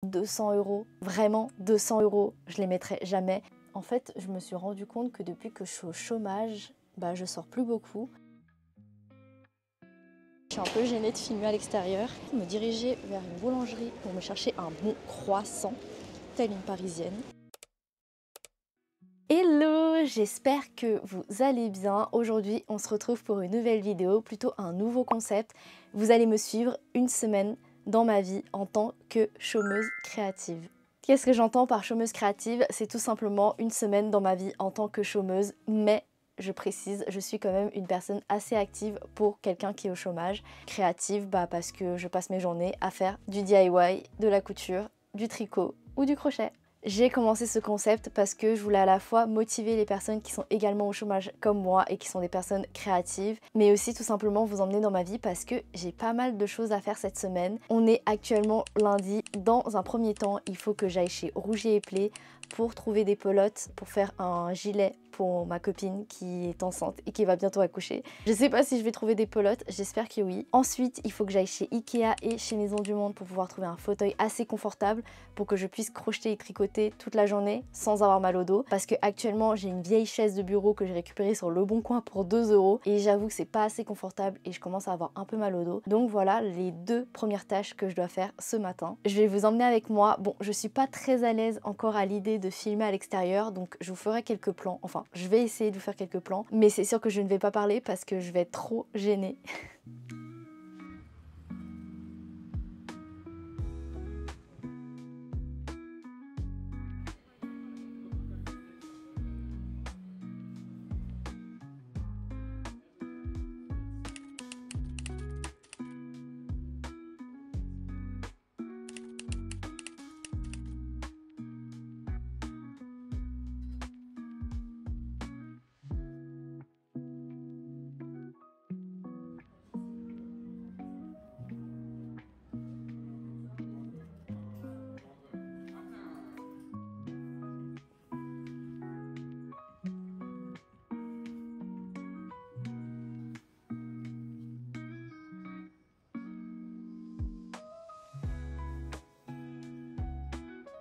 200 €, vraiment 200 €, je les mettrai jamais. En fait, je me suis rendu compte que depuis que je suis au chômage, je sors plus beaucoup. Je suis un peu gênée de filmer à l'extérieur. Je me dirigeais vers une boulangerie pour me chercher un bon croissant, telle une parisienne. Hello, j'espère que vous allez bien. Aujourd'hui, on se retrouve pour une nouvelle vidéo, plutôt un nouveau concept. Vous allez me suivre une semaine dans ma vie en tant que chômeuse créative. Qu'est-ce que j'entends par chômeuse créative? C'est tout simplement une semaine dans ma vie en tant que chômeuse, mais je précise, je suis quand même une personne assez active pour quelqu'un qui est au chômage. Créative, parce que je passe mes journées à faire du DIY, de la couture, du tricot ou du crochet. J'ai commencé ce concept parce que je voulais à la fois motiver les personnes qui sont également au chômage comme moi et qui sont des personnes créatives, mais aussi tout simplement vous emmener dans ma vie parce que j'ai pas mal de choses à faire cette semaine. On est actuellement lundi. Dans un premier temps, il faut que j'aille chez Rougier et Play pour trouver des pelotes pour faire un gilet pour ma copine qui est enceinte et qui va bientôt accoucher. Je sais pas si je vais trouver des pelotes, j'espère que oui. Ensuite, il faut que j'aille chez Ikea et chez Maison du Monde pour pouvoir trouver un fauteuil assez confortable pour que je puisse crocheter et tricoter toute la journée sans avoir mal au dos. Parce que actuellement, j'ai une vieille chaise de bureau que j'ai récupérée sur Le Bon Coin pour 2 € et j'avoue que c'est pas assez confortable et je commence à avoir un peu mal au dos. Donc voilà les deux premières tâches que je dois faire ce matin. Je vais vous emmener avec moi. Bon, je suis pas très à l'aise encore à l'idée de filmer à l'extérieur, donc je vous ferai quelques plans. Enfin, je vais essayer de vous faire quelques plans, mais c'est sûr que je ne vais pas parler parce que je vais être trop gênée.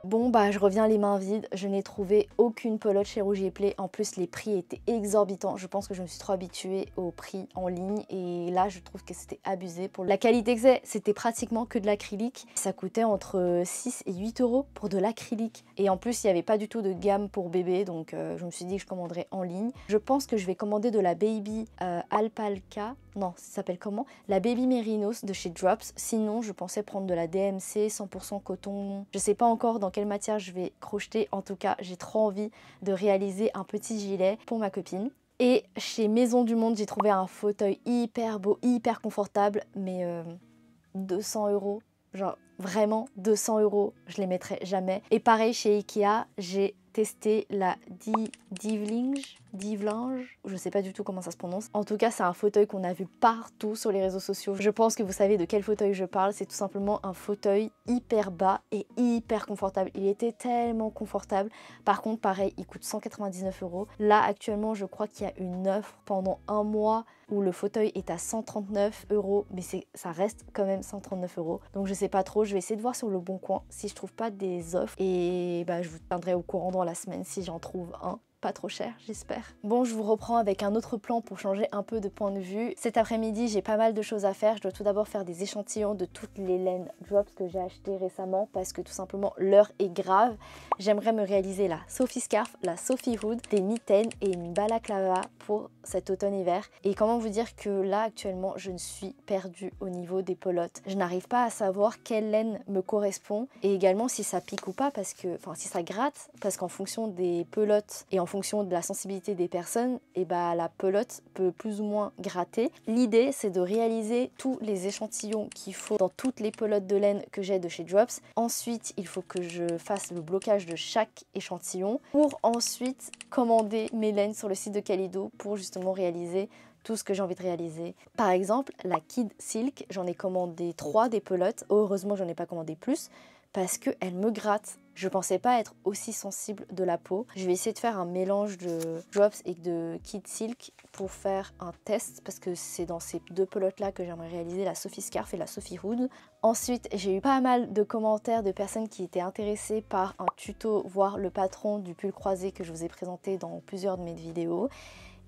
Bon je reviens les mains vides, je n'ai trouvé aucune pelote chez Rougier Play. En plus les prix étaient exorbitants, je pense que je me suis trop habituée aux prix en ligne et là je trouve que c'était abusé. Pour la qualité que c'était pratiquement que de l'acrylique. Ça coûtait entre 6 et 8 € pour de l'acrylique. Et en plus il n'y avait pas du tout de gamme pour bébé, donc je me suis dit que je commanderais en ligne. Je pense que je vais commander de la Baby Alpaca. Non, ça s'appelle comment? La Baby Mérinos de chez Drops. Sinon, je pensais prendre de la DMC 100% coton. Je sais pas encore dans quelle matière je vais crocheter. En tout cas, j'ai trop envie de réaliser un petit gilet pour ma copine. Et chez Maison du Monde, j'ai trouvé un fauteuil hyper beau, hyper confortable, mais 200 €. Genre vraiment 200 €, je les mettrai jamais. Et pareil chez Ikea, j'ai testé la Divlinge, je sais pas du tout comment ça se prononce. En tout cas, c'est un fauteuil qu'on a vu partout sur les réseaux sociaux. Je pense que vous savez de quel fauteuil je parle. C'est tout simplement un fauteuil hyper bas et hyper confortable. Il était tellement confortable. Par contre, pareil, il coûte 199 €. Là, actuellement, je crois qu'il y a une offre pendant un mois où le fauteuil est à 139 €, mais ça reste quand même 139 €. Donc je sais pas trop, je vais essayer de voir sur Le Bon Coin si je trouve pas des offres et je vous tiendrai au courant dans la semaine si j'en trouve un. Pas trop cher, j'espère. Bon, je vous reprends avec un autre plan pour changer un peu de point de vue. Cet après-midi, j'ai pas mal de choses à faire. Je dois tout d'abord faire des échantillons de toutes les laines Drops que j'ai achetées récemment parce que tout simplement l'heure est grave. J'aimerais me réaliser la Sophie Scarf, la Sophie Hood, des mitaines et une balaclava pour cet automne-hiver. Et comment vous dire que là, actuellement, je ne suis perdue au niveau des pelotes. Je n'arrive pas à savoir quelle laine me correspond et également si ça pique ou pas parce que, enfin, si ça gratte, parce qu'en fonction des pelotes et en fonction de la sensibilité des personnes, la pelote peut plus ou moins gratter. L'idée, c'est de réaliser tous les échantillons qu'il faut dans toutes les pelotes de laine que j'ai de chez Drops. Ensuite, il faut que je fasse le blocage de chaque échantillon pour ensuite commander mes laines sur le site de Calido pour justement réaliser tout ce que j'ai envie de réaliser. Par exemple, la Kid Silk, j'en ai commandé 3 des pelotes. Heureusement, j'en ai pas commandé plus parce qu'elle me gratte. Je pensais pas être aussi sensible de la peau. Je vais essayer de faire un mélange de Drops et de Kid Silk pour faire un test parce que c'est dans ces deux pelotes là que j'aimerais réaliser la Sophie Scarf et la Sophie Hood. Ensuite, j'ai eu pas mal de commentaires de personnes qui étaient intéressées par un tuto, voire le patron du pull croisé que je vous ai présenté dans plusieurs de mes vidéos.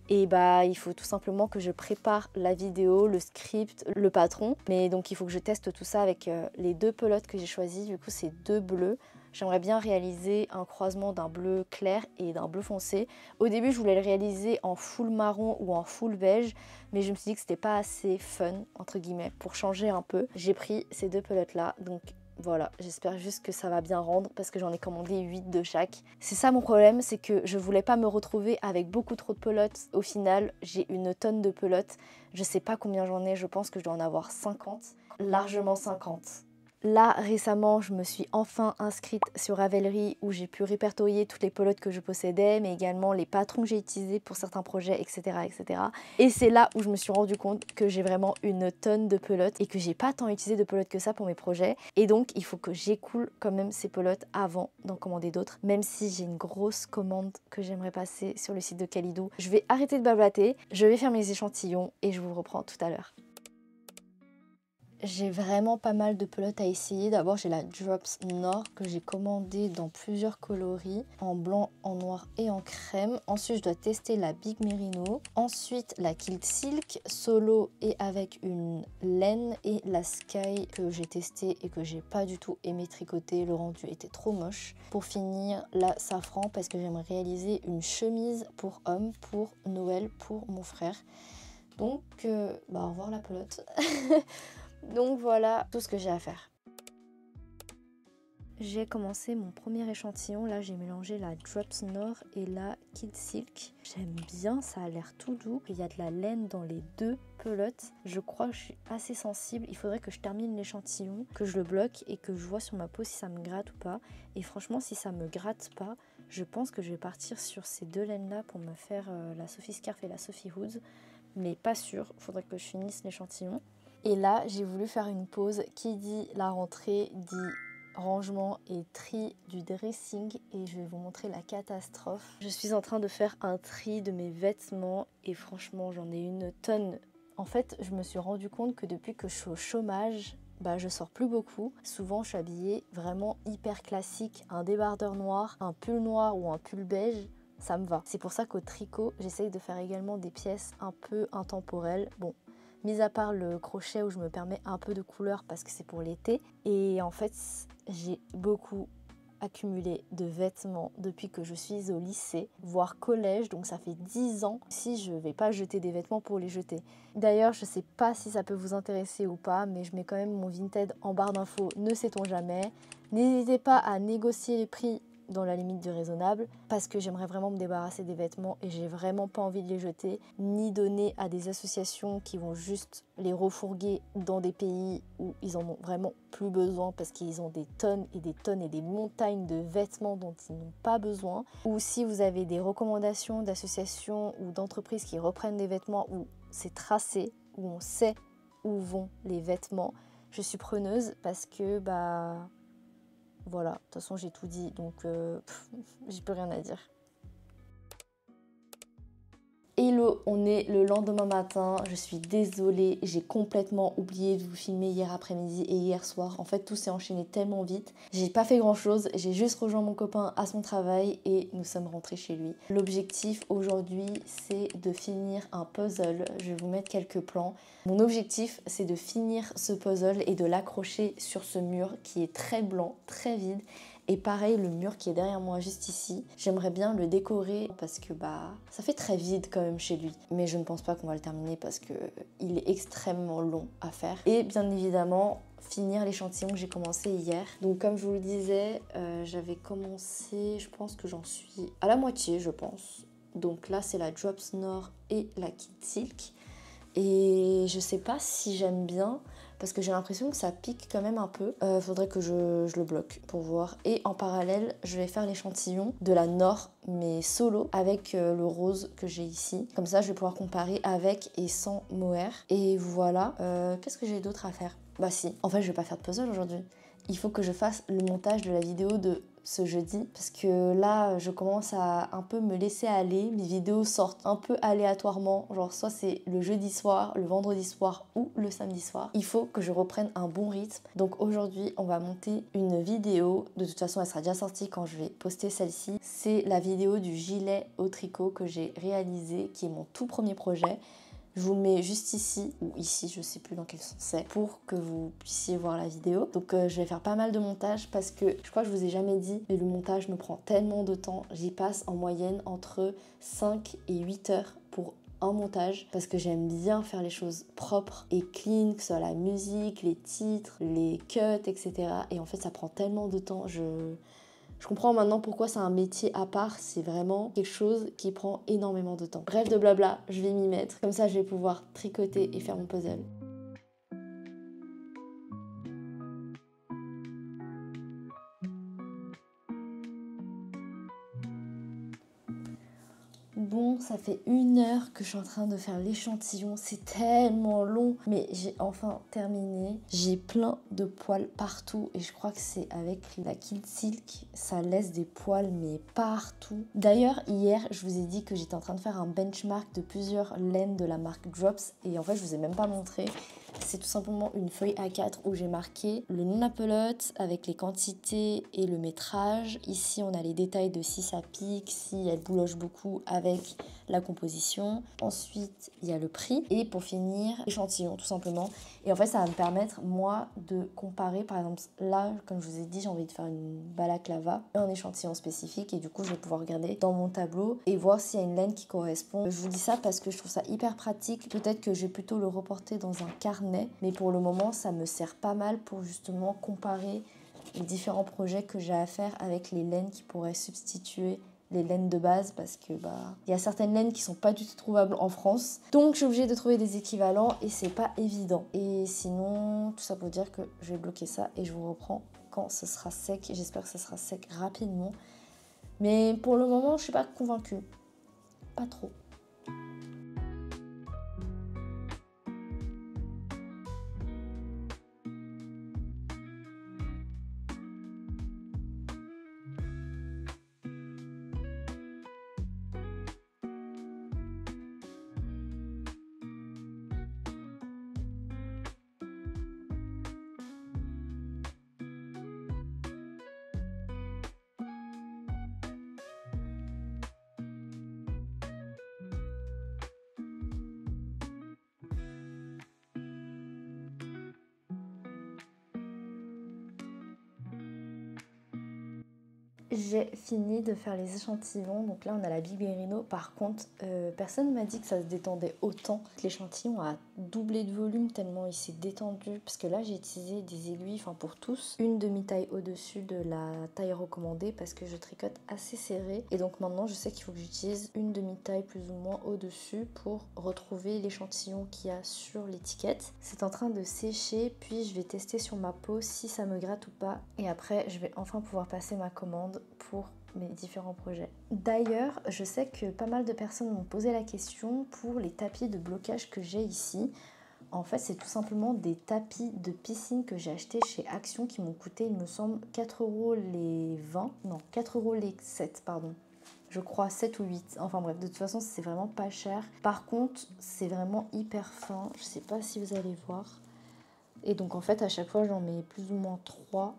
Et bah il faut tout simplement que je prépare la vidéo, le script, le patron. Mais donc il faut que je teste tout ça avec les deux pelotes que j'ai choisies. Du coup c'est deux bleus. J'aimerais bien réaliser un croisement d'un bleu clair et d'un bleu foncé. Au début je voulais le réaliser en full marron ou en full beige. Mais je me suis dit que c'était pas assez fun entre guillemets pour changer un peu. J'ai pris ces deux pelotes là. Donc voilà, j'espère juste que ça va bien rendre parce que j'en ai commandé 8 de chaque. C'est ça mon problème, c'est que je voulais pas me retrouver avec beaucoup trop de pelotes. Au final, j'ai une tonne de pelotes. Je sais pas combien j'en ai, je pense que je dois en avoir 50. Largement 50. Là, récemment, je me suis enfin inscrite sur Ravelry où j'ai pu répertorier toutes les pelotes que je possédais, mais également les patrons que j'ai utilisés pour certains projets, etc. etc. Et c'est là où je me suis rendu compte que j'ai vraiment une tonne de pelotes et que j'ai pas tant utilisé de pelotes que ça pour mes projets. Et donc, il faut que j'écoule quand même ces pelotes avant d'en commander d'autres, même si j'ai une grosse commande que j'aimerais passer sur le site de Kalidou. Je vais arrêter de blablater, je vais faire mes échantillons et je vous reprends tout à l'heure. J'ai vraiment pas mal de pelotes à essayer. D'abord j'ai la Drops Nord que j'ai commandée dans plusieurs coloris, en blanc, en noir et en crème. Ensuite je dois tester la Big Merino. Ensuite la Kid Silk solo et avec une laine, et la Sky que j'ai testée et que j'ai pas du tout aimé tricoter. Le rendu était trop moche. Pour finir la Safran parce que j'aimerais réaliser une chemise pour homme pour Noël pour mon frère. Donc au revoir la pelote. Donc voilà tout ce que j'ai à faire. J'ai commencé mon premier échantillon. Là j'ai mélangé la Drops Nord et la Kid Silk. J'aime bien, ça a l'air tout doux. Il y a de la laine dans les deux pelotes. Je crois que je suis assez sensible. Il faudrait que je termine l'échantillon, que je le bloque et que je vois sur ma peau si ça me gratte ou pas. Et franchement si ça me gratte pas, je pense que je vais partir sur ces deux laines là pour me faire la Sophie Scarf et la Sophie Hood. Mais pas sûr, il faudrait que je finisse l'échantillon. Et là, j'ai voulu faire une pause. Qui dit la rentrée dit rangement et tri du dressing. Et je vais vous montrer la catastrophe. Je suis en train de faire un tri de mes vêtements et franchement, j'en ai une tonne. En fait, je me suis rendu compte que depuis que je suis au chômage, je sors plus beaucoup. Souvent, je suis habillée vraiment hyper classique. Un débardeur noir, un pull noir ou un pull beige. Ça me va. C'est pour ça qu'au tricot, j'essaye de faire également des pièces un peu intemporelles. Bon, mis à part le crochet où je me permets un peu de couleur parce que c'est pour l'été. Et en fait, j'ai beaucoup accumulé de vêtements depuis que je suis au lycée, voire collège, donc ça fait 10 ans. Si je vais pas jeter des vêtements pour les jeter. D'ailleurs, je sais pas si ça peut vous intéresser ou pas, mais je mets quand même mon Vinted en barre d'infos, ne sait-on jamais. N'hésitez pas à négocier les prix dans la limite du raisonnable parce que j'aimerais vraiment me débarrasser des vêtements et j'ai vraiment pas envie de les jeter ni donner à des associations qui vont juste les refourguer dans des pays où ils en ont vraiment plus besoin parce qu'ils ont des tonnes et des tonnes et des montagnes de vêtements dont ils n'ont pas besoin. Ou si vous avez des recommandations d'associations ou d'entreprises qui reprennent des vêtements où c'est tracé, où on sait où vont les vêtements, je suis preneuse parce que voilà, de toute façon j'ai tout dit, donc j'ai plus rien à dire. Hello, on est le lendemain matin, je suis désolée, j'ai complètement oublié de vous filmer hier après-midi et hier soir. En fait, tout s'est enchaîné tellement vite. J'ai pas fait grand-chose, j'ai juste rejoint mon copain à son travail et nous sommes rentrés chez lui. L'objectif aujourd'hui, c'est de finir un puzzle. Je vais vous mettre quelques plans. Mon objectif, c'est de finir ce puzzle et de l'accrocher sur ce mur qui est très blanc, très vide. Et pareil, le mur qui est derrière moi, juste ici, j'aimerais bien le décorer parce que ça fait très vide quand même chez lui. Mais je ne pense pas qu'on va le terminer parce qu'il est extrêmement long à faire. Et bien évidemment, finir l'échantillon que j'ai commencé hier. Donc comme je vous le disais, j'avais commencé, je pense que j'en suis à la moitié, je pense. Donc là, c'est la Drops Nord et la Kid Silk. Et je sais pas si j'aime bien parce que j'ai l'impression que ça pique quand même un peu. Faudrait que je le bloque pour voir. Et en parallèle, je vais faire l'échantillon de la Nord, mais solo, avec le rose que j'ai ici. Comme ça, je vais pouvoir comparer avec et sans mohair. Et voilà. Qu'est-ce que j'ai d'autre à faire ? Bah si. En fait, je vais pas faire de puzzle aujourd'hui. Il faut que je fasse le montage de la vidéo de ce jeudi parce que là je commence à un peu me laisser aller, mes vidéos sortent un peu aléatoirement, genre soit c'est le jeudi soir, le vendredi soir ou le samedi soir. Il faut que je reprenne un bon rythme, donc aujourd'hui on va monter une vidéo, de toute façon elle sera déjà sortie quand je vais poster celle-ci. C'est la vidéo du gilet au tricot que j'ai réalisé, qui est mon tout premier projet. Je vous le mets juste ici, ou ici, je sais plus dans quel sens c'est, pour que vous puissiez voir la vidéo. Donc je vais faire pas mal de montage parce que je crois que je vous ai jamais dit, mais le montage me prend tellement de temps. J'y passe en moyenne entre 5 et 8 heures pour un montage parce que j'aime bien faire les choses propres et clean, que ce soit la musique, les titres, les cuts, etc. Et en fait, ça prend tellement de temps. Je comprends maintenant pourquoi c'est un métier à part, c'est vraiment quelque chose qui prend énormément de temps. Bref de blabla, je vais m'y mettre. Comme ça, je vais pouvoir tricoter et faire mon puzzle. Bon, ça fait 1 heure que je suis en train de faire l'échantillon, c'est tellement long, mais j'ai enfin terminé. J'ai plein de poils partout et je crois que c'est avec la Kill Silk, ça laisse des poils mais partout. D'ailleurs, hier, je vous ai dit que j'étais en train de faire un benchmark de plusieurs laines de la marque Drops et en fait, je vous ai même pas montré. C'est tout simplement une feuille A4 où j'ai marqué le nom de la pelote avec les quantités et le métrage. Ici, on a les détails de si ça pique, si elle bouloche beaucoup avec la composition. Ensuite, il y a le prix. Et pour finir, l'échantillon tout simplement. Et en fait, ça va me permettre, moi, de comparer. Par exemple, là, comme je vous ai dit, j'ai envie de faire une balaclava, un échantillon spécifique. Et du coup, je vais pouvoir regarder dans mon tableau et voir s'il y a une laine qui correspond. Je vous dis ça parce que je trouve ça hyper pratique. Peut-être que je vais plutôt le reporter dans un carnet. Mais pour le moment, ça me sert pas mal pour justement comparer les différents projets que j'ai à faire avec les laines qui pourraient substituer les laines de base parce que il y a certaines laines qui sont pas du tout trouvables en France, donc je suis obligée de trouver des équivalents et c'est pas évident. Et sinon, tout ça pour dire que je vais bloquer ça et je vous reprends quand ce sera sec. J'espère que ce sera sec rapidement, mais pour le moment je suis pas convaincue, pas trop. J'ai fini de faire les échantillons, donc là on a la Big Merino. Par contre, personne m'a dit que ça se détendait autant. L'échantillon a doublé de volume tellement il s'est détendu, parce que là j'ai utilisé des aiguilles, enfin pour tous, une demi-taille au-dessus de la taille recommandée parce que je tricote assez serré. Et donc maintenant je sais qu'il faut que j'utilise une demi-taille plus ou moins au-dessus pour retrouver l'échantillon qu'il y a sur l'étiquette. C'est en train de sécher, puis je vais tester sur ma peau si ça me gratte ou pas. Et après je vais enfin pouvoir passer ma commande pour mes différents projets. D'ailleurs, je sais que pas mal de personnes m'ont posé la question pour les tapis de blocage que j'ai ici. En fait, c'est tout simplement des tapis de piscine que j'ai achetés chez Action qui m'ont coûté, il me semble, 4 € les 20. Non, 4 € les 7, pardon. Je crois 7 ou 8. Enfin bref, de toute façon, c'est vraiment pas cher. Par contre, c'est vraiment hyper fin. Je sais pas si vous allez voir. Et donc en fait, à chaque fois, j'en mets plus ou moins 3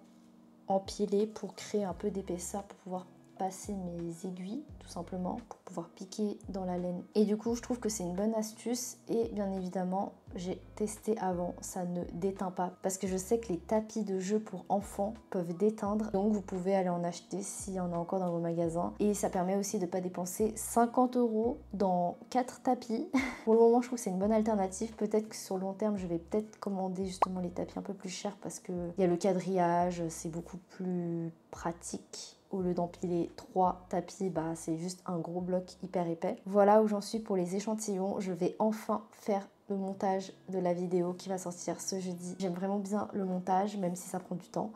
empilés pour créer un peu d'épaisseur pour pouvoir passer mes aiguilles tout simplement pour pouvoir piquer dans la laine. Et du coup je trouve que c'est une bonne astuce et bien évidemment j'ai testé avant, ça ne déteint pas parce que je sais que les tapis de jeu pour enfants peuvent déteindre, donc vous pouvez aller en acheter s'il y en a encore dans vos magasins et ça permet aussi de ne pas dépenser 50 € dans 4 tapis. Pour le moment je trouve que c'est une bonne alternative, peut-être que sur le long terme je vais peut-être commander justement les tapis un peu plus chers parce que il y a le quadrillage, c'est beaucoup plus pratique. Au lieu d'empiler 3 tapis, c'est juste un gros bloc hyper épais. Voilà où j'en suis pour les échantillons. Je vais enfin faire le montage de la vidéo qui va sortir ce jeudi. J'aime vraiment bien le montage, même si ça prend du temps.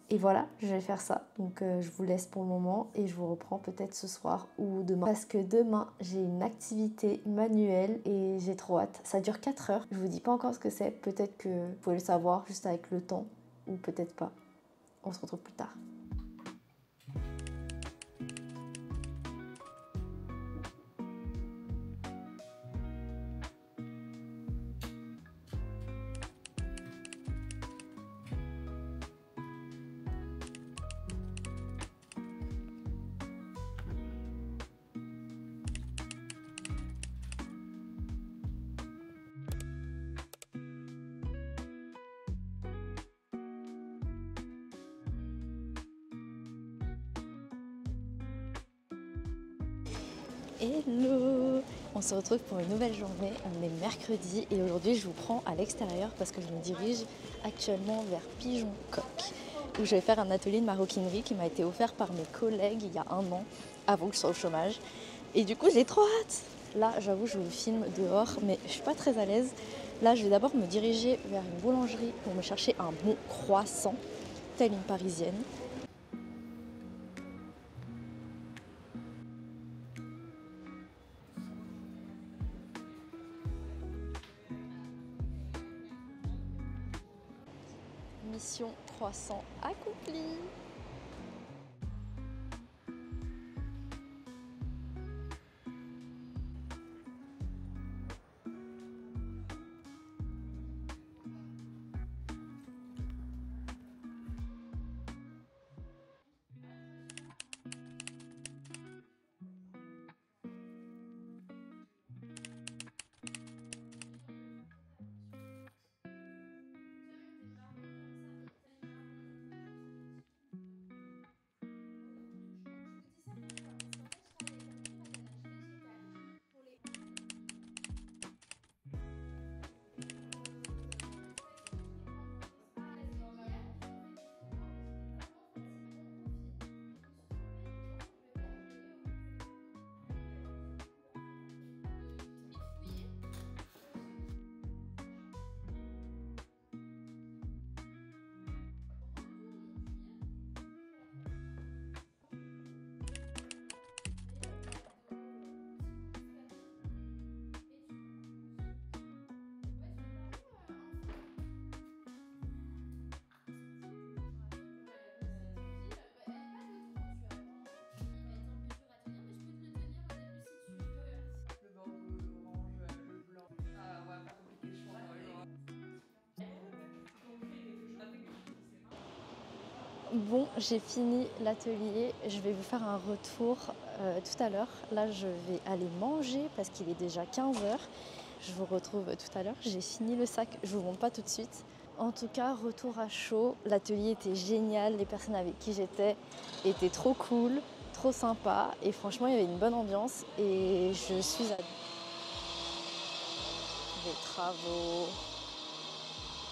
Et voilà, je vais faire ça. Donc je vous laisse pour le moment et je vous reprends peut-être ce soir ou demain. Parce que demain, j'ai une activité manuelle et j'ai trop hâte. Ça dure 4 heures. Je vous dis pas encore ce que c'est. Peut-être que vous pouvez le savoir juste avec le temps ou peut-être pas. On se retrouve plus tard. Hello! On se retrouve pour une nouvelle journée, on est mercredi et aujourd'hui je vous prends à l'extérieur parce que je me dirige actuellement vers Pigeon Coq où je vais faire un atelier de maroquinerie qui m'a été offert par mes collègues il y a un an avant que je sois au chômage et du coup j'ai trop hâte! Là j'avoue je vous filme dehors mais je suis pas très à l'aise. Là je vais d'abord me diriger vers une boulangerie pour me chercher un bon croissant, telle une parisienne. Mission croissant accomplie. Bon, j'ai fini l'atelier, je vais vous faire un retour tout à l'heure. Là, je vais aller manger parce qu'il est déjà 15 h. Je vous retrouve tout à l'heure. J'ai fini le sac, je vous montre pas tout de suite. En tout cas, retour à chaud. L'atelier était génial, les personnes avec qui j'étais étaient trop cool, trop sympa. Et franchement, il y avait une bonne ambiance et je suis à des travaux.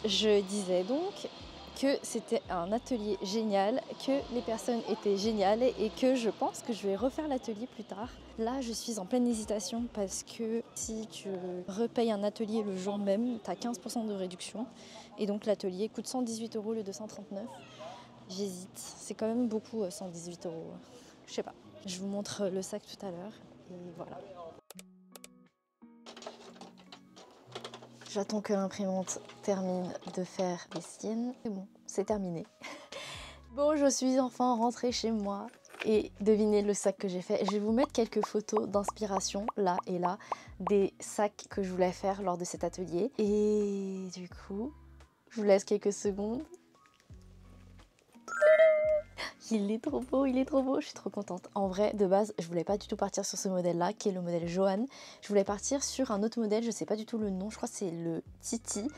Je disais donc que c'était un atelier génial, que les personnes étaient géniales et que je pense que je vais refaire l'atelier plus tard. Là, je suis en pleine hésitation parce que si tu repayes un atelier le jour même, tu as 15% de réduction. Et donc l'atelier coûte 118 € au lieu de 139. J'hésite, c'est quand même beaucoup 118 €. Je sais pas, je vous montre le sac tout à l'heure et voilà. J'attends que l'imprimante termine de faire les siennes. C'est bon, c'est terminé. Bon, je suis enfin rentrée chez moi et devinez le sac que j'ai fait. Je vais vous mettre quelques photos d'inspiration, là et là, des sacs que je voulais faire lors de cet atelier. Et du coup, je vous laisse quelques secondes. Il est trop beau, il est trop beau, je suis trop contente. En vrai, de base, je voulais pas du tout partir sur ce modèle-là, qui est le modèle Johan. Je voulais partir sur un autre modèle, je sais pas du tout le nom, je crois que c'est le Titi.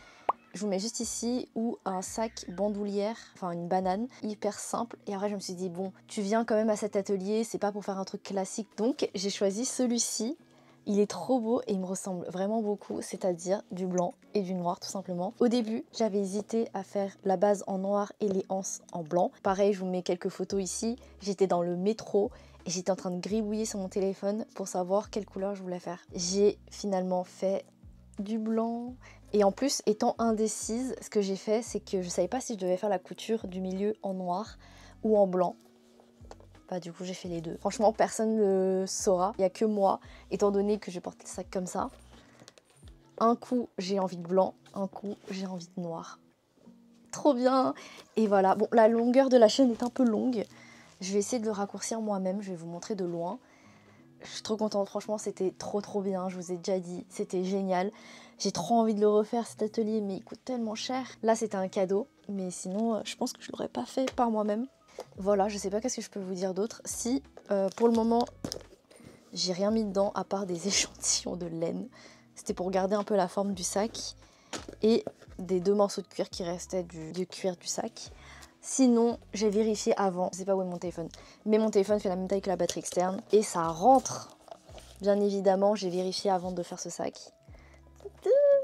Je vous mets juste ici, ou un sac bandoulière, enfin une banane, hyper simple. Et après, je me suis dit, bon, tu viens quand même à cet atelier, c'est pas pour faire un truc classique. Donc, j'ai choisi celui-ci. Il est trop beau et il me ressemble vraiment beaucoup, c'est-à-dire du blanc et du noir tout simplement. Au début, j'avais hésité à faire la base en noir et les anses en blanc. Pareil, je vous mets quelques photos ici. J'étais dans le métro et j'étais en train de gribouiller sur mon téléphone pour savoir quelle couleur je voulais faire. J'ai finalement fait du blanc. Et en plus, étant indécise, ce que j'ai fait, c'est que je savais pas si je devais faire la couture du milieu en noir ou en blanc. Bah, du coup, j'ai fait les deux. Franchement, personne ne le saura. Il n'y a que moi, étant donné que je porte le sac comme ça. Un coup, j'ai envie de blanc. Un coup, j'ai envie de noir. Trop bien! Et voilà. Bon, la longueur de la chaîne est un peu longue. Je vais essayer de le raccourcir moi-même. Je vais vous montrer de loin. Je suis trop contente. Franchement, c'était trop bien. Je vous ai déjà dit. C'était génial. J'ai trop envie de le refaire, cet atelier, mais il coûte tellement cher. Là, c'était un cadeau. Mais sinon, je pense que je ne l'aurais pas fait par moi-même. Voilà, je sais pas qu'est-ce que je peux vous dire d'autre. Si, pour le moment, j'ai rien mis dedans à part des échantillons de laine. C'était pour garder un peu la forme du sac et des 2 morceaux de cuir qui restaient du cuir du sac. Sinon, j'ai vérifié avant, je sais pas où est mon téléphone, mais mon téléphone fait la même taille que la batterie externe et ça rentre. Bien évidemment, j'ai vérifié avant de faire ce sac.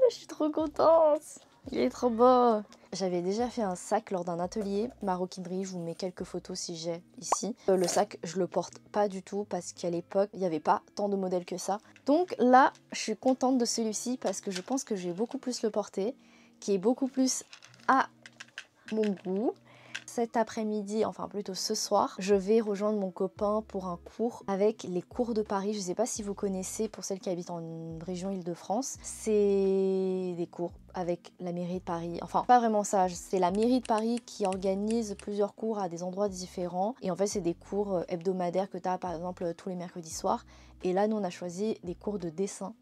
Je suis trop contente. Il est trop beau. J'avais déjà fait un sac lors d'un atelier maroquinerie. Je vous mets quelques photos si j'ai ici. Le sac, je le porte pas du tout parce qu'à l'époque, il n'y avait pas tant de modèles que ça. Donc là, je suis contente de celui-ci parce que je pense que je vais beaucoup plus le porter, qui est beaucoup plus à mon goût. Cet après-midi, enfin plutôt ce soir, je vais rejoindre mon copain pour un cours avec les cours de Paris. Je ne sais pas si vous connaissez, pour celles qui habitent en région Île-de-France, c'est des cours avec la mairie de Paris. Enfin, pas vraiment ça, c'est la mairie de Paris qui organise plusieurs cours à des endroits différents. Et en fait, c'est des cours hebdomadaires que tu as par exemple tous les mercredis soirs. Et là, nous, on a choisi des cours de dessin.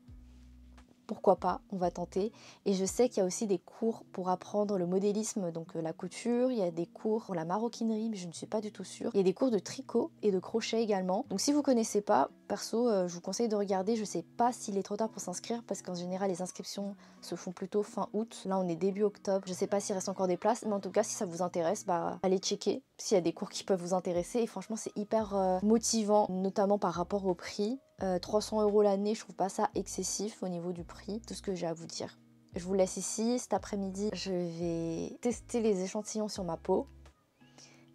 Pourquoi pas, on va tenter. Et je sais qu'il y a aussi des cours pour apprendre le modélisme, donc la couture. Il y a des cours pour la maroquinerie, mais je ne suis pas du tout sûre. Il y a des cours de tricot et de crochet également. Donc si vous ne connaissez pas, perso, je vous conseille de regarder. Je ne sais pas s'il est trop tard pour s'inscrire, parce qu'en général, les inscriptions se font plutôt fin août. Là, on est début octobre. Je ne sais pas s'il reste encore des places, mais en tout cas, si ça vous intéresse, allez checker s'il y a des cours qui peuvent vous intéresser. Et franchement, c'est hyper motivant, notamment par rapport au prix. 300 € l'année, je trouve pas ça excessif au niveau du prix, tout ce que j'ai à vous dire. Je vous laisse ici. Cet après-midi, je vais tester les échantillons sur ma peau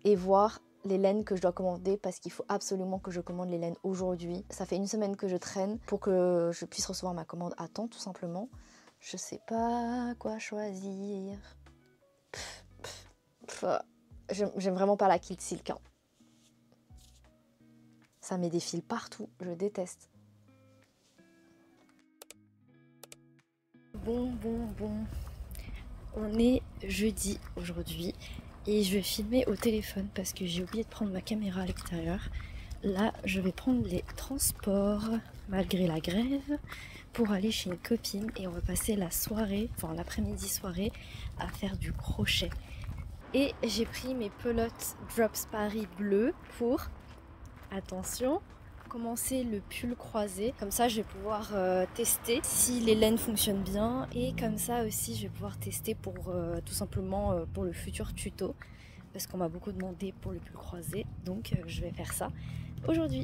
et voir les laines que je dois commander, parce qu'il faut absolument que je commande les laines aujourd'hui. Ça fait une semaine que je traîne pour que je puisse recevoir ma commande à temps, tout simplement. Je sais pas quoi choisir. J'aime vraiment pas la Kilt Silk, hein. Ça met des fils partout, je déteste. Bon. On est jeudi aujourd'hui et je vais filmer au téléphone parce que j'ai oublié de prendre ma caméra à l'extérieur. Là, je vais prendre les transports malgré la grève pour aller chez une copine et on va passer la soirée, enfin l'après-midi soirée, à faire du crochet. Et j'ai pris mes pelotes Drops Paris bleues pour... Attention, commencer le pull croisé. Comme ça, je vais pouvoir tester si les laines fonctionnent bien. Et comme ça aussi, je vais pouvoir tester pour tout simplement pour le futur tuto. Parce qu'on m'a beaucoup demandé pour le pull croisé. Donc, je vais faire ça aujourd'hui.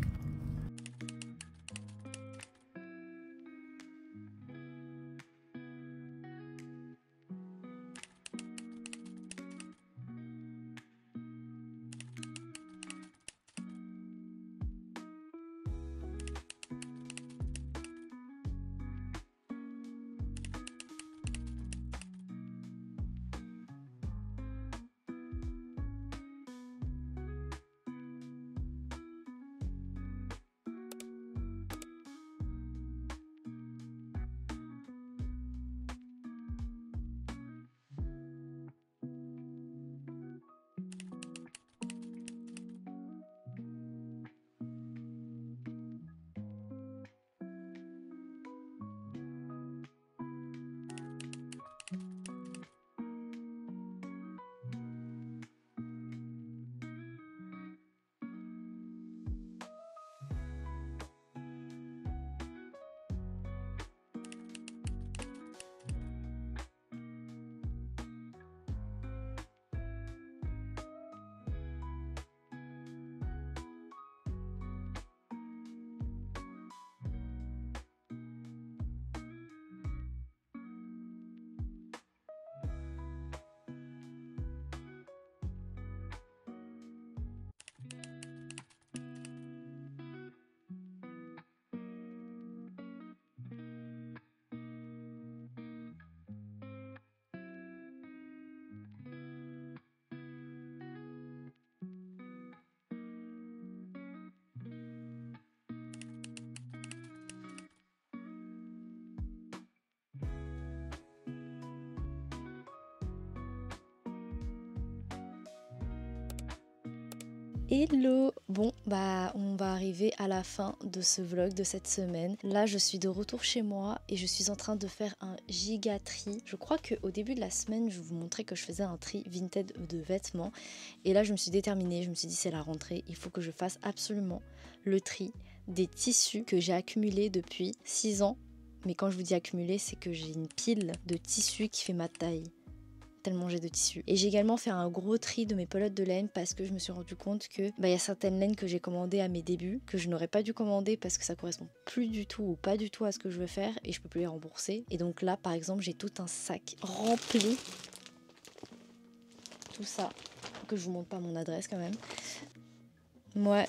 Hello! Bon, on va arriver à la fin de ce vlog de cette semaine. Là, je suis de retour chez moi et je suis en train de faire un giga tri. Je crois qu'au début de la semaine, je vous montrais que je faisais un tri vintage de vêtements. Et là, je me suis déterminée, je me suis dit c'est la rentrée, il faut que je fasse absolument le tri des tissus que j'ai accumulés depuis 6 ans. Mais quand je vous dis accumuler, c'est que j'ai une pile de tissus qui fait ma taille. tellement j'ai de tissus. Et j'ai également fait un gros tri de mes pelotes de laine parce que je me suis rendu compte que y a certaines laines que j'ai commandées à mes débuts que je n'aurais pas dû commander parce que ça correspond plus du tout ou pas du tout à ce que je veux faire et je peux plus les rembourser. Et donc là par exemple j'ai tout un sac rempli, tout ça, que je vous montre pas mon adresse quand même. Ouais,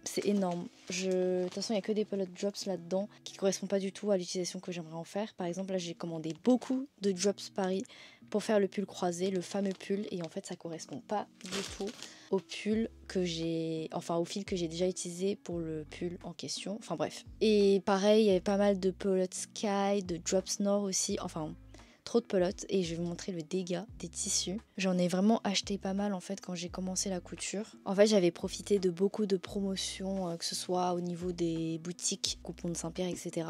c'est énorme. De toute façon, il n'y a que des pelotes drops là-dedans qui ne correspondent pas du tout à l'utilisation que j'aimerais en faire. Par exemple, là, j'ai commandé beaucoup de drops Paris pour faire le pull croisé, le fameux pull. Et en fait, ça ne correspond pas du tout au pull que j'ai... Enfin, au fil que j'ai déjà utilisé pour le pull en question. Enfin, bref. Et pareil, il y avait pas mal de pelotes Sky, de drops Nord aussi. Enfin... trop de pelotes et je vais vous montrer le dégât des tissus. J'en ai vraiment acheté pas mal en fait quand j'ai commencé la couture. En fait j'avais profité de beaucoup de promotions, que ce soit au niveau des boutiques, coupons de Saint-Pierre, etc.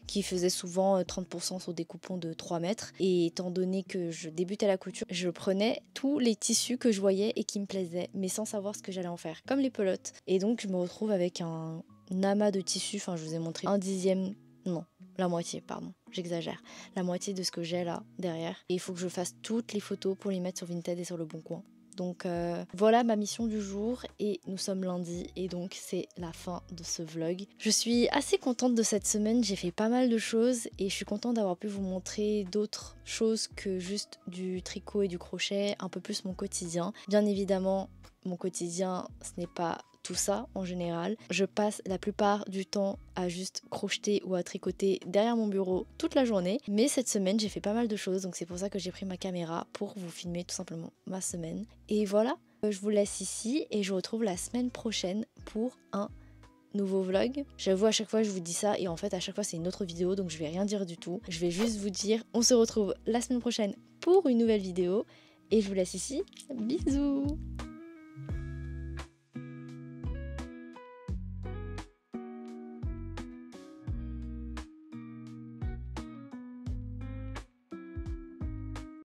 qui faisaient souvent 30% sur des coupons de 3 mètres. Et étant donné que je débutais la couture, je prenais tous les tissus que je voyais et qui me plaisaient, mais sans savoir ce que j'allais en faire, comme les pelotes. Et donc je me retrouve avec un amas de tissus, enfin je vous ai montré un dixième, non, la moitié, pardon, j'exagère, la moitié de ce que j'ai là derrière. Et il faut que je fasse toutes les photos pour les mettre sur Vinted et sur Le Bon Coin. Donc voilà ma mission du jour et nous sommes lundi et donc c'est la fin de ce vlog. Je suis assez contente de cette semaine, j'ai fait pas mal de choses et je suis contente d'avoir pu vous montrer d'autres choses que juste du tricot et du crochet, un peu plus mon quotidien. Bien évidemment, mon quotidien, ce n'est pas tout ça en général. Je passe la plupart du temps à juste crocheter ou à tricoter derrière mon bureau toute la journée. Mais cette semaine, j'ai fait pas mal de choses, donc c'est pour ça que j'ai pris ma caméra pour vous filmer tout simplement ma semaine. Et voilà, je vous laisse ici et je vous retrouve la semaine prochaine pour un nouveau vlog. J'avoue à chaque fois je vous dis ça et en fait à chaque fois c'est une autre vidéo donc je vais rien dire du tout. Je vais juste vous dire on se retrouve la semaine prochaine pour une nouvelle vidéo et je vous laisse ici. Bisous.